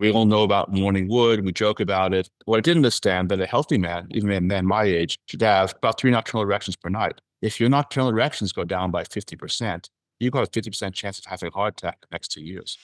We all know about morning wood. We joke about it. What I didn't understand that a healthy man, even a man my age, should have about 3 nocturnal erections per night. If your nocturnal erections go down by 50%, you've got a 50% chance of having a heart attack in the next 2 years.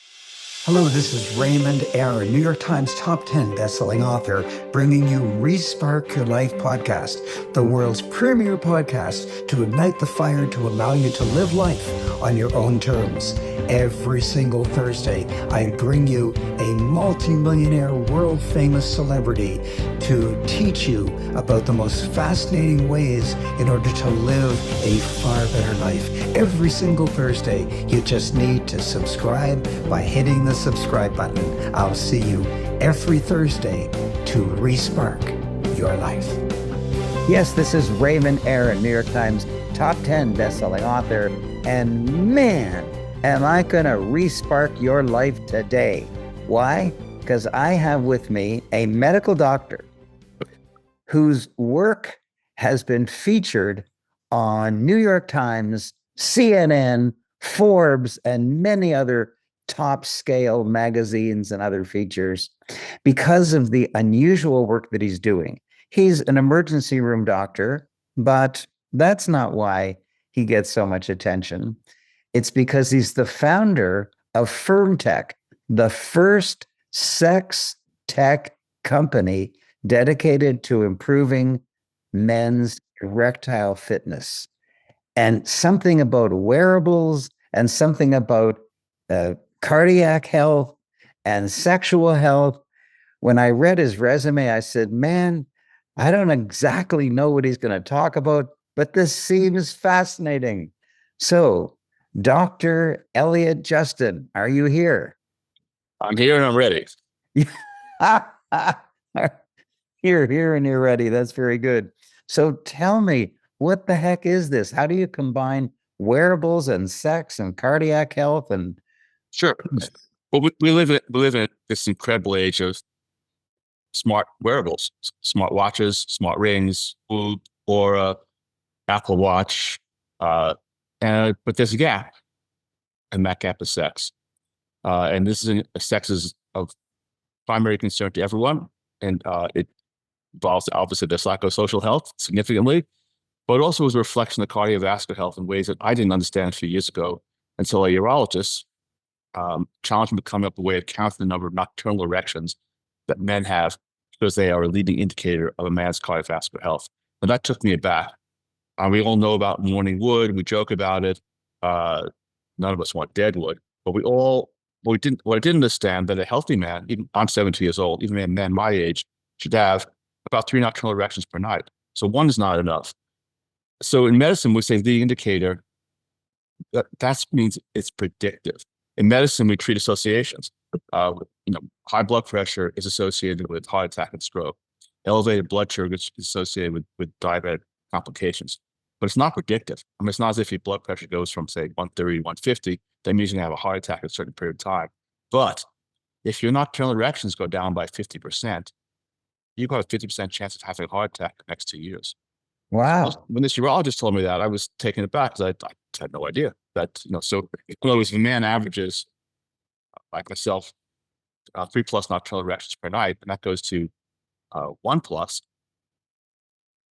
Hello, this is Raymond, our New York Times top 10 bestselling author, bringing you Respark Your Life podcast, the world's premier podcast to ignite the fire to allow you to live life on your own terms. Every single Thursday, I bring you a multi-millionaire, world-famous celebrity to teach you about the most fascinating ways in order to live a far better life. Every single Thursday, you just need to subscribe by hitting the subscribe button. I'll see you every Thursday to respark your life. Yes, this is Raymond Aaron, New York Times top 10 bestselling author. And man, am I going to respark your life today. Why? Because I have with me a medical doctor whose work has been featured on New York Times, CNN, Forbes, and many other top scale magazines and other features because of the unusual work that he's doing. He's an emergency room doctor, but that's not why he gets so much attention. It's because he's the founder of FirmTech, the first sex tech company dedicated to improving men's erectile fitness. And something about wearables and something about cardiac health and sexual health. When I read his resume, I said, man, I don't exactly know what he's going to talk about, but this seems fascinating. So, Dr. Elliot Justin, are you here? I'm here and I'm ready. You're here and you're ready. That's very good. So tell me, what the heck is this? How do you combine wearables and sex and cardiac health? And Sure. Well, we live in this incredible age of smart wearables, smart watches, smart rings, food, or Apple Watch. But there's a gap, and that gap is sex. And sex is of primary concern to everyone, and it involves obviously their psychosocial health significantly, but it also is a reflection of cardiovascular health in ways that I didn't understand a few years ago until a urologist challenged me to come up with a way of counting the number of nocturnal erections that men have because they are a leading indicator of a man's cardiovascular health. And that took me aback. We all know about morning wood. We joke about it. None of us want dead wood, but what I didn't understand that a healthy man, even I'm 70 years old, even a man my age, should have about 3 nocturnal erections per night. So one is not enough. So in medicine, we say the indicator, that means it's predictive. In medicine, we treat associations. High blood pressure is associated with heart attack and stroke. Elevated blood sugar is associated with diabetic complications. But it's not predictive. I mean, it's not as if your blood pressure goes from, say, 130 to 150, that means you're going to have a heart attack at a certain period of time. But if your nocturnal erections go down by 50%, you've got a 50% chance of having a heart attack in the next 2 years. wow. So when this urologist told me that, I was taken aback because I had no idea that, so in other words, if a man averages, like myself, 3+ nocturnal erections per night, and that goes to 1+,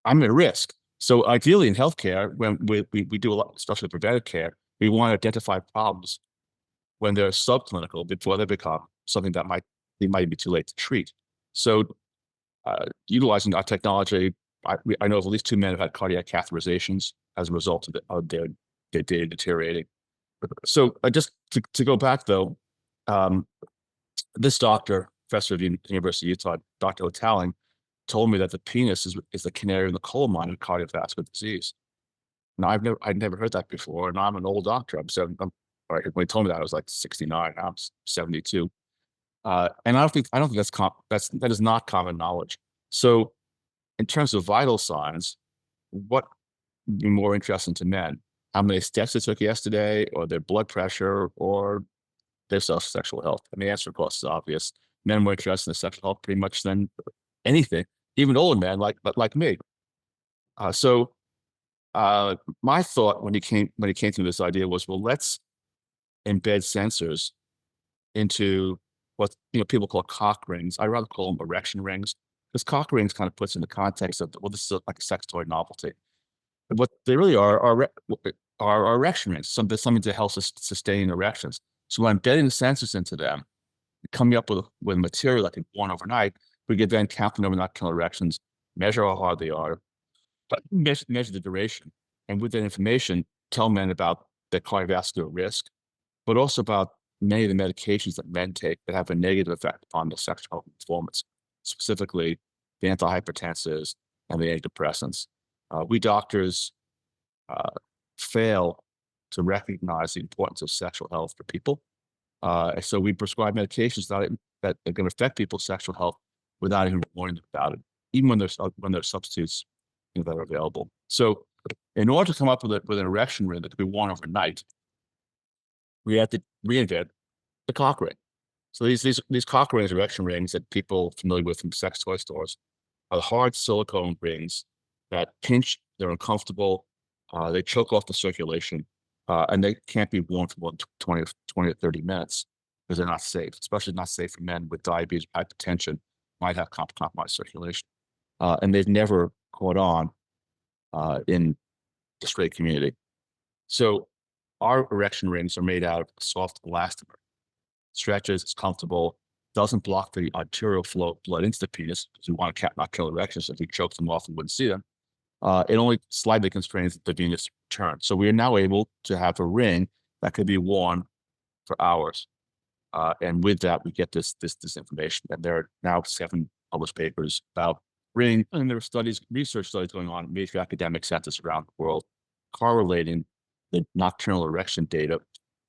I'm at risk. So ideally in healthcare, when we do a lot, especially preventive care, we want to identify problems when they're subclinical before they become something that might be too late to treat. So utilizing our technology, I know of at least 2 men who've had cardiac catheterizations as a result of their data deteriorating. So just to go back though, this doctor, professor of the University of Utah, Dr. O'Talling, told me that the penis is the canary in the coal mine of cardiovascular disease. Now I'd never heard that before, and I'm an old doctor. When he told me that I was like 69. I'm 72, and I don't think that is not common knowledge. So, in terms of vital signs, what would be more interesting to men? How many steps they took yesterday, or their blood pressure, or their sexual health? And the answer, of course, is obvious. Men are more interested in their sexual health pretty much than anything, even older men like me. My thought when he came to this idea was, well, let's embed sensors into what people call cock rings. I rather call them erection rings, because cock rings kind of puts in the context of, well, this is like a sex toy novelty. But what they really are erection rings, something to help sustain erections. So when embedding the sensors into them, coming up with material that can be worn overnight, we can then count the number of nocturnal erections, measure how hard they are, but measure the duration, and with that information, tell men about their cardiovascular risk, but also about many of the medications that men take that have a negative effect upon their sexual performance, specifically the antihypertensives and the antidepressants. We doctors fail to recognize the importance of sexual health for people. So we prescribe medications that are going to affect people's sexual health without even warning them about it, even when there's substitutes that are available. So in order to come up with an erection ring that could be worn overnight, we had to reinvent the cock ring. So these cock rings, erection rings that people are familiar with from sex toy stores, are hard silicone rings that pinch, they're uncomfortable, they choke off the circulation, and they can't be worn for more than 20 to 30 minutes because they're not safe, especially not safe for men with diabetes, hypertension, might have compromised circulation. And they've never caught on in the straight community. So our erection rings are made out of soft elastomer. Stretches, it's comfortable, doesn't block the arterial flow of blood into the penis, because we want to not kill erections. If we choke them off, we wouldn't see them. It only slightly constrains the venous return. So we are now able to have a ring that could be worn for hours. And with that, we get this information. And there are now 7 published papers about ring, and there are research studies going on in major academic centers around the world, correlating the nocturnal erection data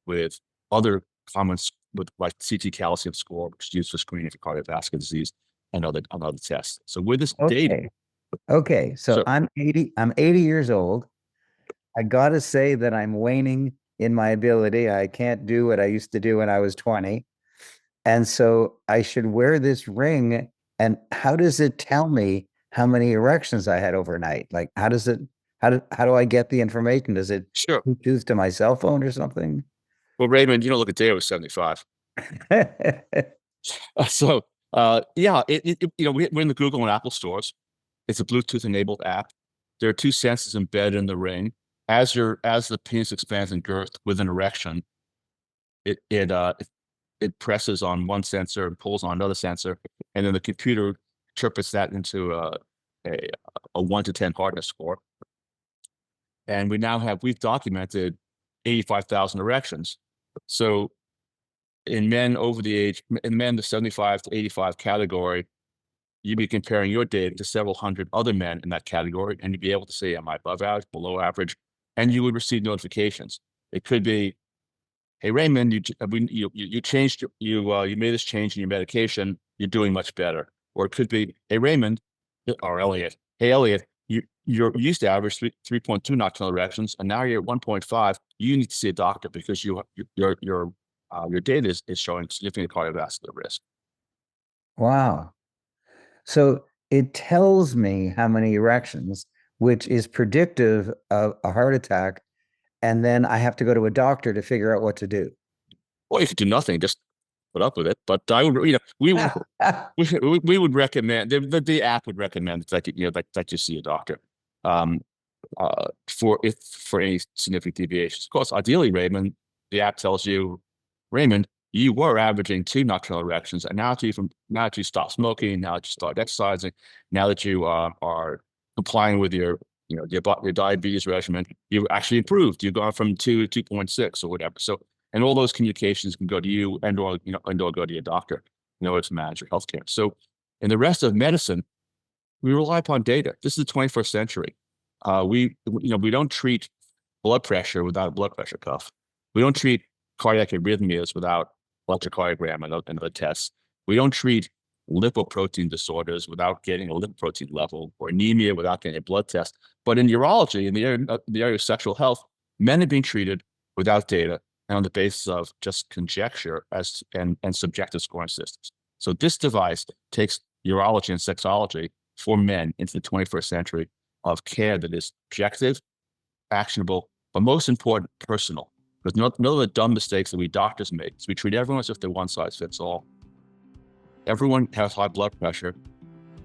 with other comments with like CT calcium score, which is used for screening for cardiovascular disease, and other tests. So with this data. Okay. So I'm 80 years old. I got to say that I'm waning in my ability. I can't do what I used to do when I was 20. And so I should wear this ring. And how does it tell me how many erections I had overnight? Like, how do I get the information? Does it Bluetooth to my cell phone or something? Well, Raymond, look at data was 75. So yeah, we're in the Google and Apple stores. It's a Bluetooth-enabled app. There are 2 sensors embedded in the ring. As the penis expands in girth with an erection, it presses on one sensor and pulls on another sensor, and then the computer interprets that into a 1 to 10 hardness score. And we've documented 85,000 erections. So in men the 75 to 85 category, you'd be comparing your data to several hundred other men in that category, and you'd be able to say, am I above average, below average? And you would receive notifications. It could be, hey, Raymond, you changed, you made this change in your medication, you're doing much better. Or it could be, hey, Raymond, or Elliot, hey, Elliot, you used to average 3.2 nocturnal erections, and now you're at 1.5. You need to see a doctor because your data is showing significant cardiovascular risk. Wow. So it tells me how many erections, which is predictive of a heart attack. And then I have to go to a doctor to figure out what to do. Well, you could do nothing, just put up with it. But I would, we would recommend, the app would recommend that you see a doctor for any significant deviations. Of course, ideally, Raymond, the app tells you, Raymond, you were averaging 2 nocturnal erections, and now that you stop smoking, now that you start exercising, now that you are complying with your diabetes regimen, you actually improved. You've gone from 2 to 2.6 or whatever. So, and all those communications can go to you and/or go to your doctor in order to manage your healthcare. So, in the rest of medicine, we rely upon data. This is the 21st century. We don't treat blood pressure without a blood pressure cuff. We don't treat cardiac arrhythmias without electrocardiogram and other tests. We don't treat lipoprotein disorders without getting a lipoprotein level, or anemia without getting a blood test. But in urology, in the area of sexual health, men are being treated without data and on the basis of just conjecture and subjective scoring systems. So this device takes urology and sexology for men into the 21st century of care that is objective, actionable, but most important, personal. Because none of the dumb mistakes that we doctors make is we treat everyone as if they're one size fits all. everyone has high blood pressure,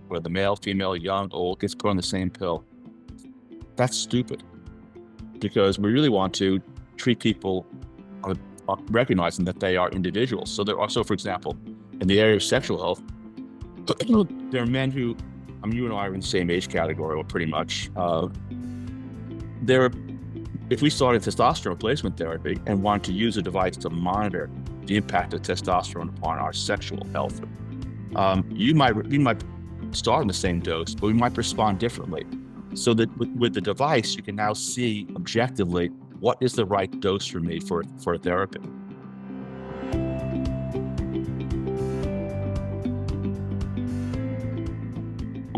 whether male, female, young, old, gets put on the same pill. That's stupid, because we really want to treat people recognizing that they are individuals. So there are, so for example, in the area of sexual health, there are men who, you and I are in the same age category, or pretty much. If we started testosterone replacement therapy and wanted to use a device to monitor the impact of testosterone upon our sexual health, we might start on the same dose, but we might respond differently. So that with the device, you can now see objectively what is the right dose for me for a therapy.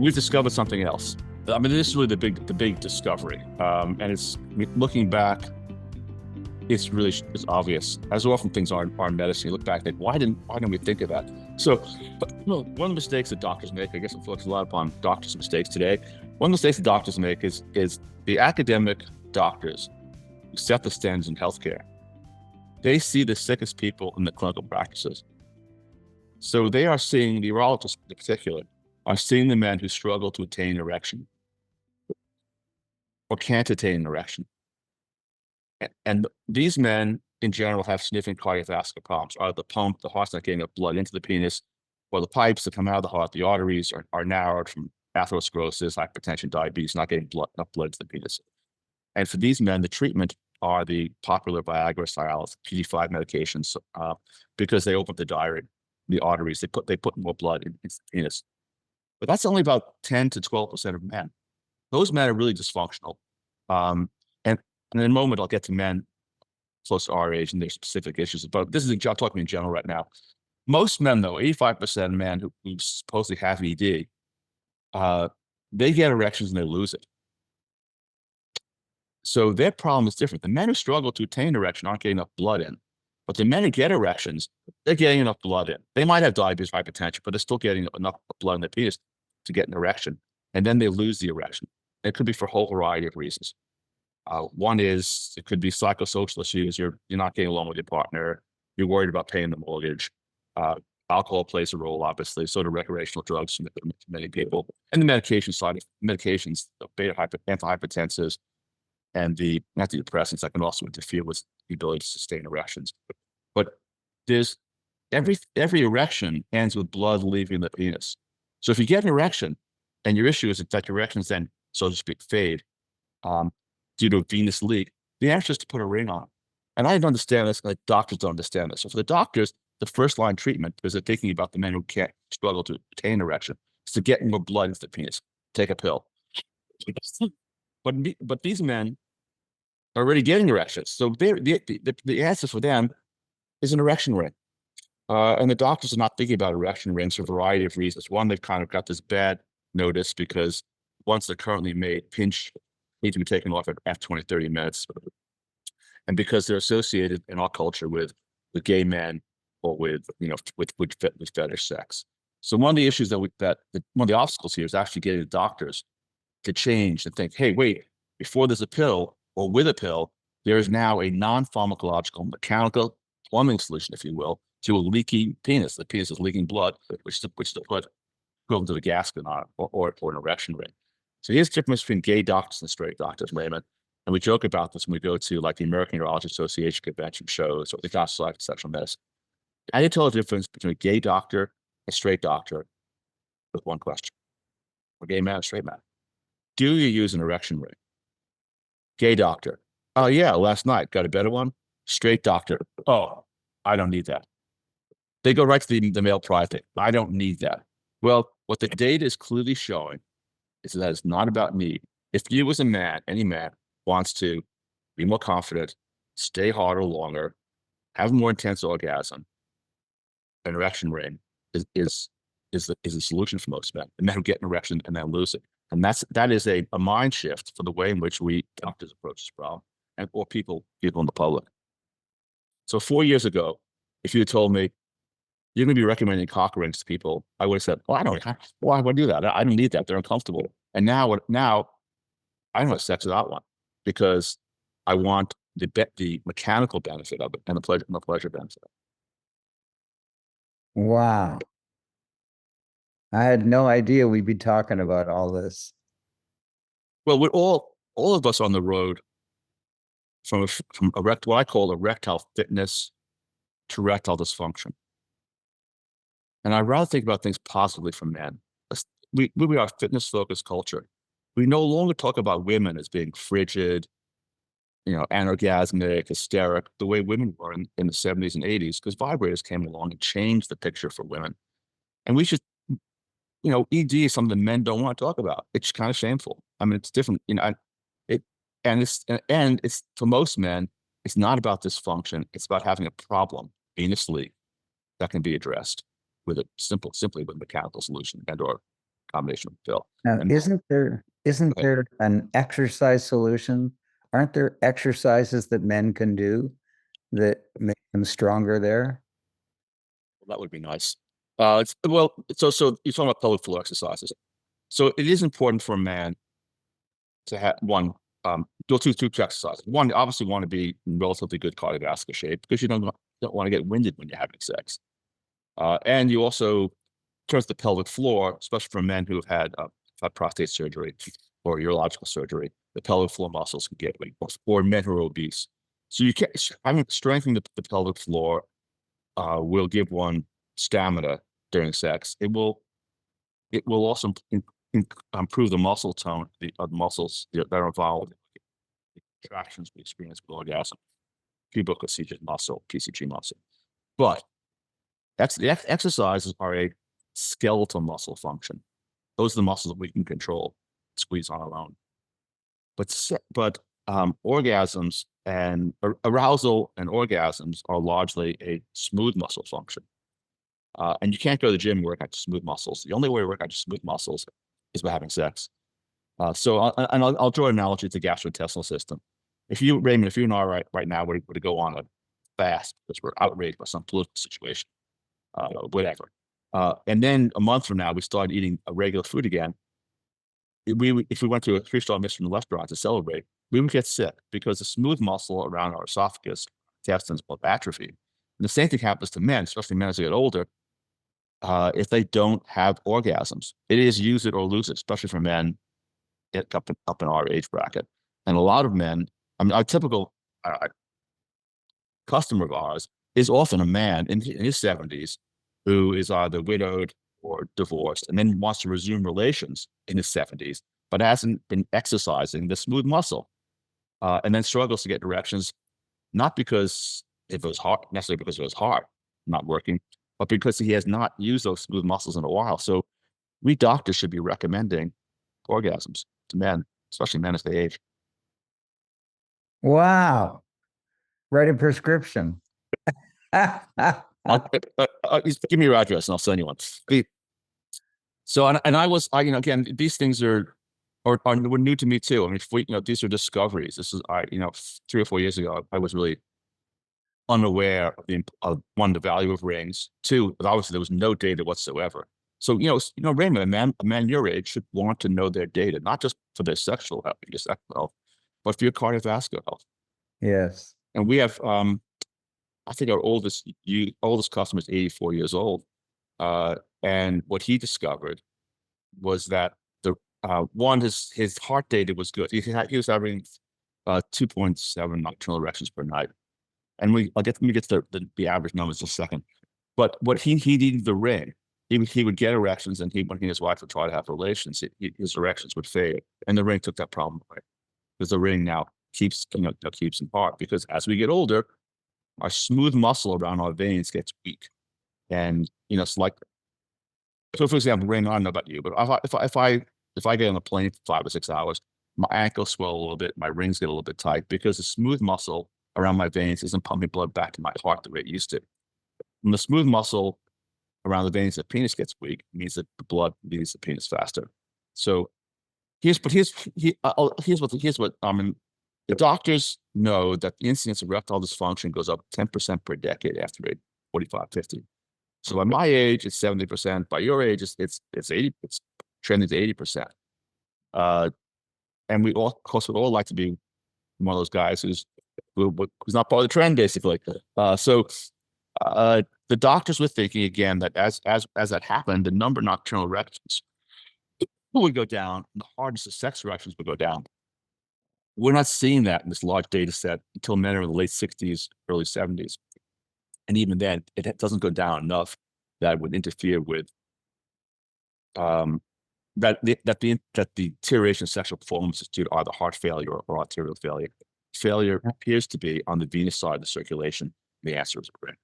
We've discovered something else. I mean, this is really the big discovery, and it's, looking back, it's obvious. As often things are in medicine, you look back and think, why didn't we think of that? So, one of the mistakes that doctors make, I guess it focuses a lot upon doctors' mistakes today. One of the mistakes that doctors make is the academic doctors who set the standards in healthcare. They see the sickest people in the clinical practices. So they are seeing, the urologists in particular, are seeing the men who struggle to attain erection or can't attain an erection. And these men, in general, have significant cardiovascular problems. Either the pump, the heart's not getting enough blood into the penis, or the pipes that come out of the heart, the arteries are narrowed from atherosclerosis, hypertension, diabetes, not getting enough blood into the penis. And for these men, the treatment are the popular Viagra, Cialis, PD5 medications, because they open up the arteries. They put more blood in the penis. But that's only about 10 to 12% of men. Those men are really dysfunctional. And in a moment, I'll get to men close to our age and their specific issues. But this is, I'm talking in general right now. Most men, though, 85% of men who supposedly have ED, they get erections and they lose it. So their problem is different. The men who struggle to attain erection aren't getting enough blood in. But the men who get erections, they're getting enough blood in. They might have diabetes, hypertension, but they're still getting enough blood in their penis to get an erection. And then they lose the erection. It could be for a whole variety of reasons. One is, it could be psychosocial issues. You're not getting along with your partner. You're worried about paying the mortgage. Alcohol plays a role, obviously. So do recreational drugs for many people. And the medication side, medications, the antihypertensives, and the antidepressants that can also interfere with the ability to sustain erections. But there's every erection ends with blood leaving the penis. So if you get an erection and your issue is that your erections then, so to speak, fade due to a venous leak, the answer is to put a ring on. And I don't understand this, like doctors don't understand this. So for the doctors, the first line treatment, because they're thinking about the men who can't struggle to attain erection, is to get more blood into the penis. Take a pill. But these men are already getting erections. So the answer for them is an erection ring. And the doctors are not thinking about erection rings for a variety of reasons. One, they've kind of got this bad notice because once they're currently made, pinch need to be taken off after 20, 30 minutes. And because they're associated in our culture with gay men or with fetish sex. So one of the issues one of the obstacles here is actually getting the doctors to change and think, hey, wait, before there's a pill or with a pill, there is now a non-pharmacological mechanical plumbing solution, if you will, to a leaky penis. The penis is leaking blood, which to put equivalent to the gasket on it, or an erection ring. So here's the difference between gay doctors and straight doctors, Raymond. And we joke about this when we go to like the American Urology Association convention shows or the Council of Sexual Medicine. How do you tell the difference between a gay doctor and a straight doctor with one question? A gay man or straight man? Do you use an erection ring? Gay doctor. Oh yeah, last night, got a better one. Straight doctor. Oh, I don't need that. They go right to the male private. I don't need that. Well, what the data is clearly showing is that it's not about need. If you as a man, any man, wants to be more confident, stay harder longer, have a more intense orgasm, an erection ring is a solution for most men. And men who get an erection and then lose it. And that is a mind shift for the way in which we doctors approach this problem, or people in the public. So 4 years ago, if you had told me you're going to be recommending cock rings to people, I would have said, well, why would I do that? I don't need that. They're uncomfortable. And now I don't have sex without one because I want the mechanical benefit of it and the pleasure benefit. Wow. I had no idea we'd be talking about all this. Well, we're all of us on the road from what I call erectile fitness to erectile dysfunction. And I'd rather think about things positively for men. We are a fitness-focused culture. We no longer talk about women as being frigid, anorgasmic, hysteric, the way women were in the 70s and 80s, because vibrators came along and changed the picture for women. And we should, ED is something men don't want to talk about. It's kind of shameful. I mean, it's different, it's for most men, it's not about dysfunction. It's about having a problem, venous leak, that can be addressed with simply with mechanical solution and or combination of pill. Now, And isn't there an exercise solution? Aren't there exercises that men can do that make them stronger there? that would be nice. So you're talking about pelvic floor exercises. So it is important for a man to have do two exercises. One, you obviously want to be in relatively good cardiovascular shape because you don't want to get winded when you're having sex. And you also, in terms of the pelvic floor, especially for men who have had prostate surgery or urological surgery, the pelvic floor muscles can get weak, or men who are obese. So you can't, strengthening the pelvic floor will give one stamina during sex. It will also improve the muscle tone, the muscles that are involved in contractions we experience with orgasm, pubic-coccygeal muscle, PCG muscle. But the exercises are a skeletal muscle function. Those are the muscles that we can control, squeeze on our own. But orgasms and arousal and orgasms are largely a smooth muscle function. And you can't go to the gym and work out your smooth muscles. The only way to work out your smooth muscles is by having sex. I'll draw an analogy to the gastrointestinal system. Raymond, if you and I right now were to go on a fast because we're outraged by some political situation, whatever, and then a month from now we started eating a regular food again, if we went to a 3-star Michelin restaurant to celebrate, we would get sick because the smooth muscle around our esophagus, intestines will atrophy. And the same thing happens to men, especially men as they get older. If they don't have orgasms, it is use it or lose it, especially for men up in our age bracket. And a lot of men, I mean, our typical customer of ours is often a man in his 70s who is either widowed or divorced and then wants to resume relations in his 70s, but hasn't been exercising the smooth muscle, and then struggles to get erections, not because it was hard, necessarily because it was hard, not working, but because he has not used those smooth muscles in a while. So we doctors should be recommending orgasms to men, especially men as they age. Wow. Write a prescription. Give me your address and I'll send you one. So, again, these things were new to me too. I mean, these are discoveries. This is, 3 or 4 years ago, I was really unaware of one, the value of rings. Two, obviously there was no data whatsoever. So, Raymond, a man your age should want to know their data, not just for their sexual health, but for your cardiovascular health. Yes. And we have, I think our oldest customer is 84 years old. And what he discovered was that his heart data was good. He was having 2.7 nocturnal erections per night. And let me get to the average numbers in a second. But what he needed the ring. He would get erections, and when he and his wife would try to have relations, his erections would fade, and the ring took that problem away. Because the ring now keeps him apart. Because as we get older, our smooth muscle around our veins gets weak, and it's like. So, for example, Raymond, I don't know about you, but if I get on a plane for 5 or 6 hours, my ankles swell a little bit, my rings get a little bit tight because the smooth muscle around my veins isn't pumping blood back to my heart the way it used to. When the smooth muscle around the veins of the penis gets weak, it means that the blood leaves the penis faster. So here's what the doctors know that the incidence of erectile dysfunction goes up 10% per decade after age 45, 50. So by my age, it's 70%. By your age, it's 80. It's trending to 80%. And we all, of course, would all like to be one of those guys who's not part of the trend, basically. The the doctors were thinking again that as that happened, the number of nocturnal erections would go down, and the hardness of sex erections would go down. We're not seeing that in this large data set until men are in the late 60s, early 70s. And even then, it doesn't go down enough that would interfere with that the deterioration of sexual performance is due to either heart failure or arterial failure. Failure appears to be on the venous side of the circulation. The answer is ring.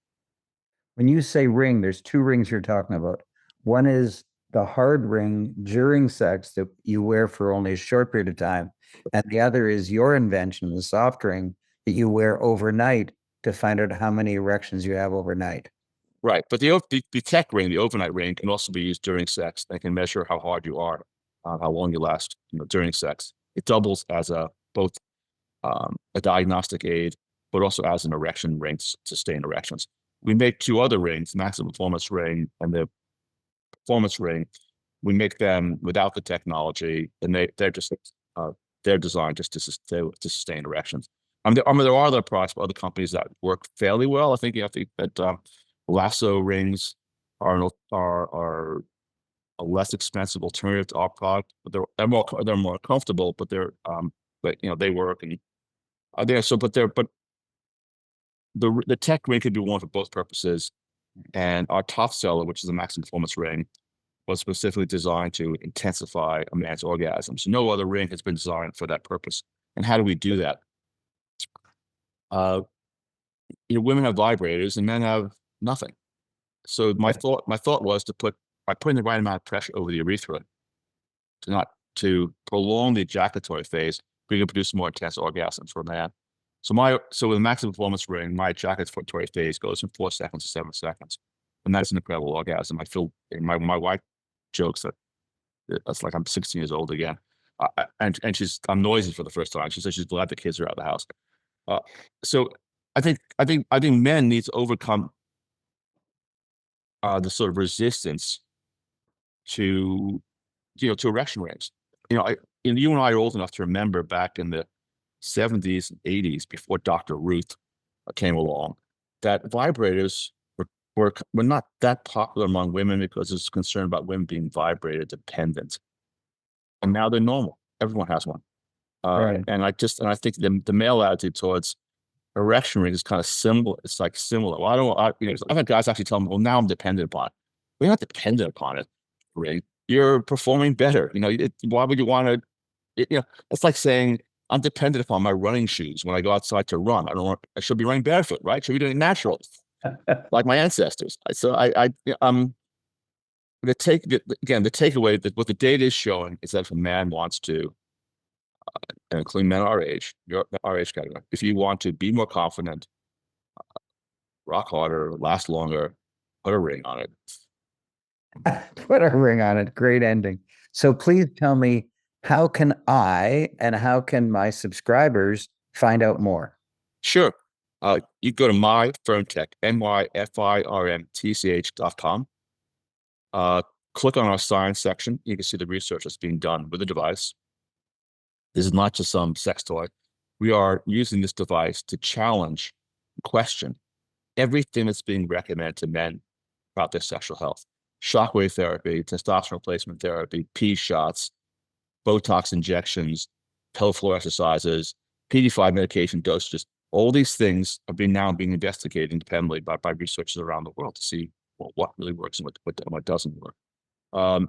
When you say ring, there's two rings you're talking about. One is the hard ring during sex that you wear for only a short period of time. And the other is your invention, the soft ring that you wear overnight to find out how many erections you have overnight. Right. But the tech ring, the overnight ring, can also be used during sex. They can measure how hard you are, how long you last, during sex. It doubles as both a diagnostic aid, but also as an erection ring to sustain erections. We make two other rings, the maximum performance ring and the performance ring. We make them without the technology, and they're designed just to sustain erections. There are other products by other companies that work fairly well. I think that lasso rings are a less expensive alternative to our product, but they're more comfortable. But they work, and the tech ring could be worn for both purposes. And our top seller, which is the maximum performance ring, was specifically designed to intensify a man's orgasms. No other ring has been designed for that purpose. And how do we do that? Women have vibrators and men have nothing. So my thought was by putting the right amount of pressure over the urethra to prolong the ejaculatory phase, we can produce more intense orgasms for a man. So with a maximum performance ring, my ejaculatory phase goes from 4 seconds to 7 seconds. And that's an incredible orgasm. I feel, my wife jokes that it's like I'm 16 years old again. And I'm noisy for the first time. She says she's glad the kids are out of the house. So I think men need to overcome the sort of resistance to erection rings. You and I are old enough to remember back in the 70s and 80s, before Dr. Ruth came along, that vibrators were not that popular among women because there's concern about women being vibrator dependent. And now they're normal. Everyone has one. Right. And I think the male attitude towards erection rings is kind of similar. It's like similar. Well, I've had guys actually tell me, well, now I'm dependent upon it. Well, you're not dependent upon it, ring. You're performing better. Why would you want to? It's like saying I'm dependent upon my running shoes when I go outside to run. I should be running barefoot, right? Should be doing it naturally, like my ancestors. So the takeaway that what the data is showing is that if a man wants to, including men our age category, if you want to be more confident, rock harder, last longer, put a ring on it. Put a ring on it. Great ending. So please tell me, how can I and how can my subscribers find out more? Sure. You go to myfirmtech, myfirmtch.com. Click on our science section. You can see the research that's being done with the device. This is not just some sex toy. We are using this device to challenge, question everything that's being recommended to men about their sexual health. Shockwave therapy, testosterone replacement therapy, pee shots, Botox injections, pelvic floor exercises, PD5 medication dosages. All these things are now being investigated independently by researchers around the world to see what really works and what doesn't work.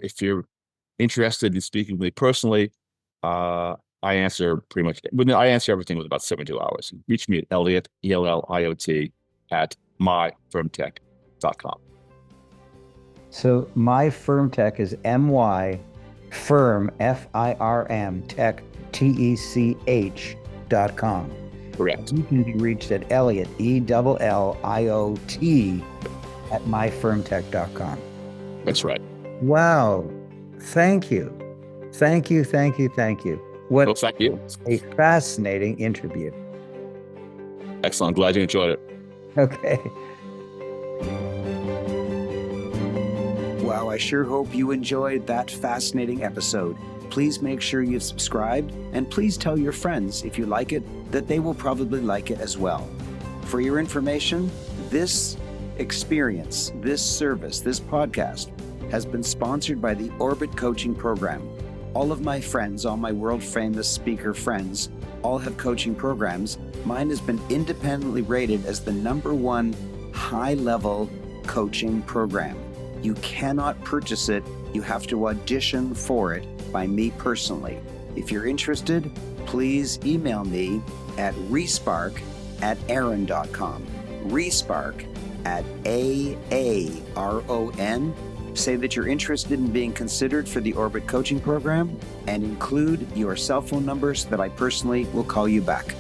If you're interested in speaking with me personally, I answer everything within about 72 hours. Reach me at Elliot, ELLIOT, at myfirmtech.com. So myfirmtech is MY firm, FIRM, tech, TECH.com. Correct. You can be reached at Elliot, ELLIOT, at myfirmtech.com. That's right. Wow. Thank you. Thank you. Thank you. What Thank you. a fascinating interview. Excellent. Glad you enjoyed it. Okay. Wow, I sure hope you enjoyed that fascinating episode. Please make sure you've subscribed, and please tell your friends if you like it that they will probably like it as well. For your information, this experience, this service, this podcast has been sponsored by the Orbit Coaching Program. All of my friends, all my world famous speaker friends, all have coaching programs. Mine has been independently rated as the #1 high-level coaching program. You cannot purchase it. You have to audition for it by me personally. If you're interested, please email me at respark@aaron.com. respark@AARON. Say that you're interested in being considered for the Orbit Coaching Program and include your cell phone number so that I personally will call you back.